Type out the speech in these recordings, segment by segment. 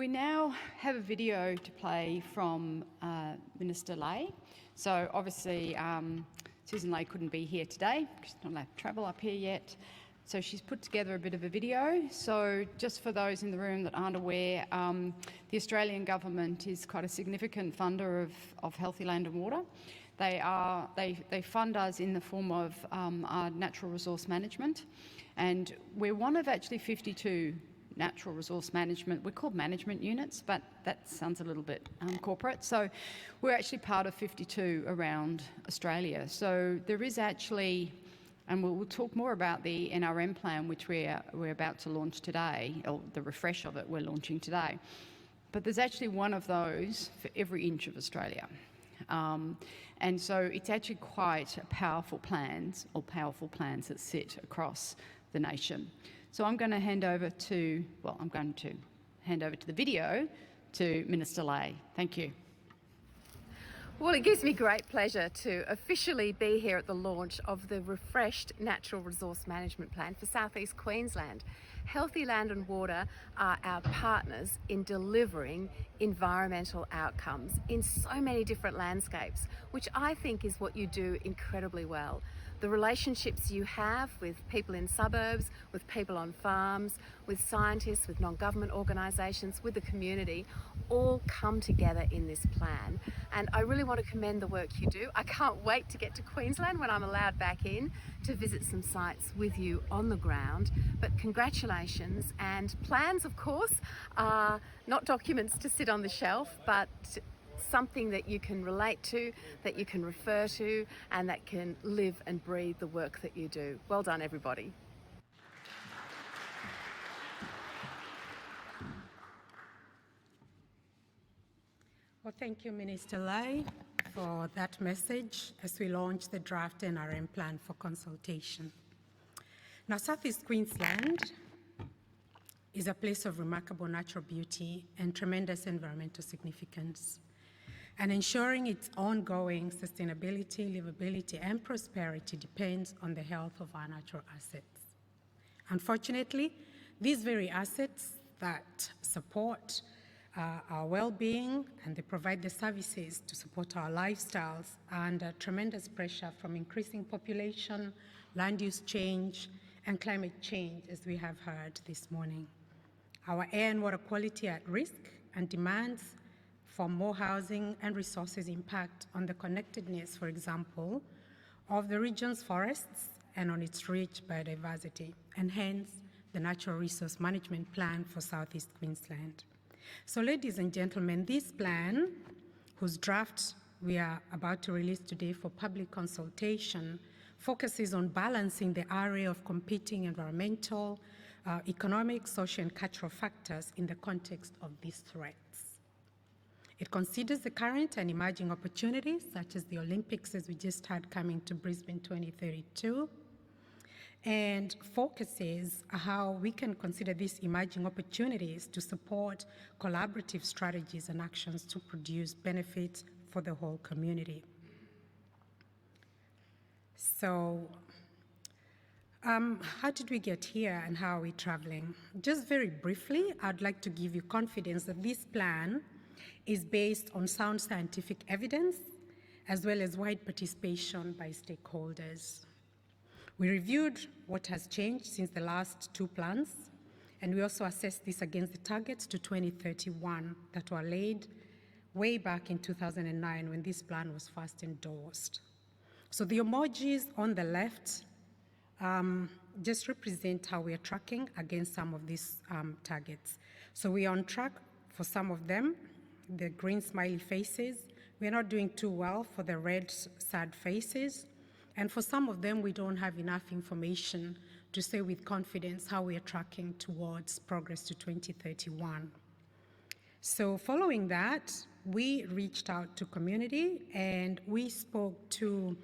We now have a video to play from Minister Ley. So obviously Sussan Ley couldn't be here today because she's not allowed to travel up here yet. So she's put together a bit of a video. So just for those in the room that aren't aware, the Australian government is quite a significant funder of healthy land and water. They fund us in the form of our natural resource management, and we're one of actually 52 natural resource management. We're called management units, but that sounds a little bit corporate. So we're actually part of 52 around Australia. So there is actually, and we'll talk more about the NRM Plan, which we're about to launch today, or the refresh of it we're launching today. But there's actually one of those for every inch of Australia. And so it's actually quite powerful plans that sit across the nation. So I'm going to hand over to the video to Minister Ley. Thank you. Well, it gives me great pleasure to officially be here at the launch of the refreshed Natural Resource Management Plan for South East Queensland. Healthy land and water are our partners in delivering environmental outcomes in so many different landscapes, which I think is what you do incredibly well. The relationships you have with people in suburbs, with people on farms, with scientists, with non-government organisations, with the community, all come together in this plan. And I really want to commend the work you do. I can't wait to get to Queensland when I'm allowed back in to visit some sites with you on the ground. But congratulations, and plans, of course, are not documents to sit on the shelf, but something that you can relate to, that you can refer to, and that can live and breathe the work that you do. Well done, everybody. Well, thank you, Minister Ley, for that message as we launch the draft NRM Plan for consultation. Now, South East Queensland is a place of remarkable natural beauty and tremendous environmental significance. And ensuring its ongoing sustainability, livability, and prosperity depends on the health of our natural assets. Unfortunately, these very assets that support our well-being and they provide the services to support our lifestyles are under tremendous pressure from increasing population, land use change, and climate change, as we have heard this morning. Our air and water quality are at risk, and demands for more housing and resources impact on the connectedness, for example, of the region's forests and on its rich biodiversity, and hence the Natural Resource Management Plan for South East Queensland. So, ladies and gentlemen, this plan, whose draft we are about to release today for public consultation, focuses on balancing the array of competing environmental, economic, social, and cultural factors in the context of these threats. It considers the current and emerging opportunities, such as the Olympics, as we just had, coming to Brisbane 2032, and focuses how we can consider these emerging opportunities to support collaborative strategies and actions to produce benefits for the whole community. So, how did we get here and how are we traveling? Just very briefly, I'd like to give you confidence that this plan is based on sound scientific evidence as well as wide participation by stakeholders. We reviewed what has changed since the last two plans, and we also assessed this against the targets to 2031 that were laid way back in 2009 when this plan was first endorsed. So the emojis on the left just represent how we are tracking against some of these targets. So we are on track for some of them, the green smiley faces. We are not doing too well for the red sad faces. And for some of them, we don't have enough information to say with confidence how we are tracking towards progress to 2031. So following that, we reached out to community and we spoke to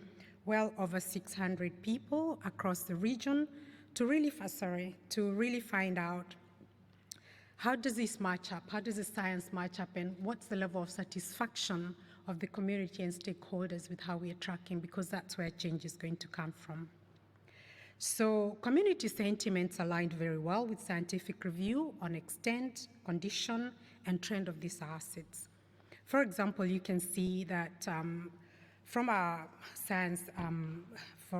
well over 600 people across the region to really find out how does this match up, how does the science match up, and what's the level of satisfaction of the community and stakeholders with how we are tracking, because that's where change is going to come from. So community sentiments aligned very well with scientific review on extent, condition, and trend of these assets. For example, you can see that from our science,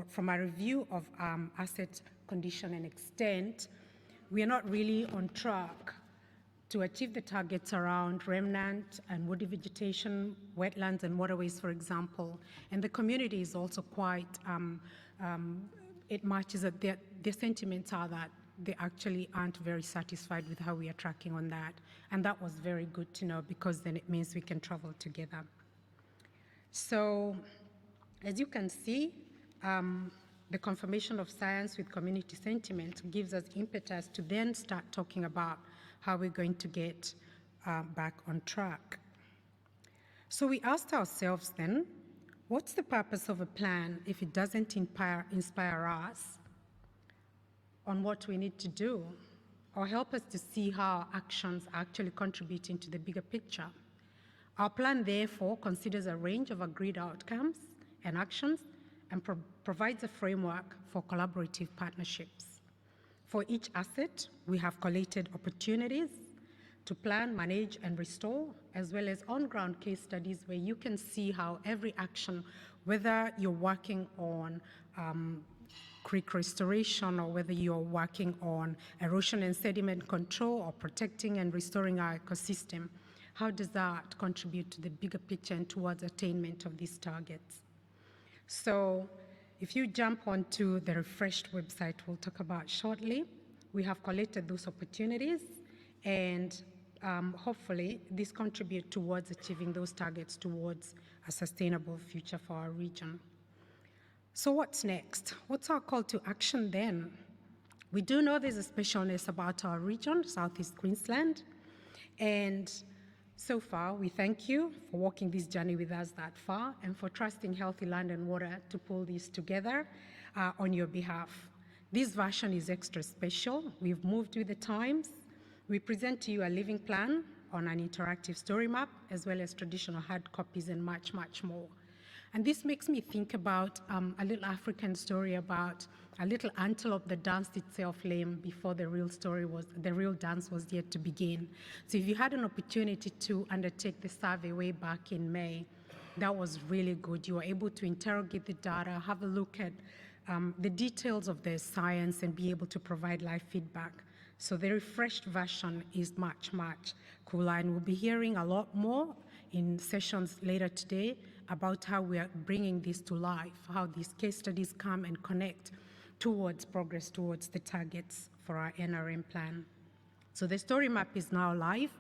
from a review of asset condition and extent, we are not really on track to achieve the targets around remnant and woody vegetation, wetlands and waterways, for example. And the community is also quite, it matches that their sentiments are that they actually aren't very satisfied with how we are tracking on that. And that was very good to know, because then it means we can travel together. So as you can see, the confirmation of science with community sentiment gives us impetus to then start talking about how we're going to get back on track. So we asked ourselves then, what's the purpose of a plan if it doesn't inspire us on what we need to do, or help us to see how our actions are actually contributing to the bigger picture? Our plan, therefore, considers a range of agreed outcomes and actions and provides a framework for collaborative partnerships. For each asset, we have collated opportunities to plan, manage, and restore, as well as on-ground case studies where you can see how every action, whether you're working on creek restoration or whether you're working on erosion and sediment control or protecting and restoring our ecosystem, how does that contribute to the bigger picture and towards attainment of these targets? So if you jump onto the refreshed website we'll talk about shortly, we have collected those opportunities, and hopefully this contribute towards achieving those targets towards a sustainable future for our region. So what's next? What's our call to action then? We do know there's a specialness about our region, South East Queensland, and so far we thank you for walking this journey with us that far and for trusting Healthy Land and Water to pull this together on your behalf. This version is extra special. We've moved with the times. We present to you a living plan on an interactive story map, as well as traditional hard copies and much, much more. And this makes me think about a little African story about a little antelope that danced itself lame before the real dance was yet to begin. So if you had an opportunity to undertake the survey way back in May, that was really good. You were able to interrogate the data, have a look at the details of the science, and be able to provide live feedback. So the refreshed version is much, much cooler, and we'll be hearing a lot more in sessions later today about how we are bringing this to life, how these case studies come and connect towards progress towards the targets for our NRM plan. So the story map is now live.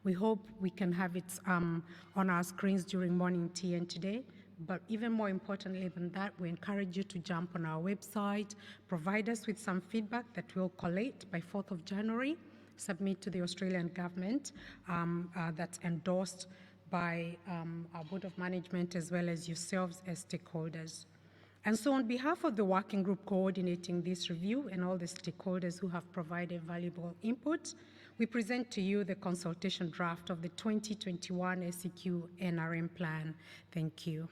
We hope we can have it on our screens during morning tea and today. But even more importantly than that, we encourage you to jump on our website, provide us with some feedback that we'll collate by 4th of January, submit to the Australian government that's endorsed by our Board of Management as well as yourselves as stakeholders. And so on behalf of the working group coordinating this review and all the stakeholders who have provided valuable input, we present to you the consultation draft of the 2021 SEQ NRM Plan. Thank you.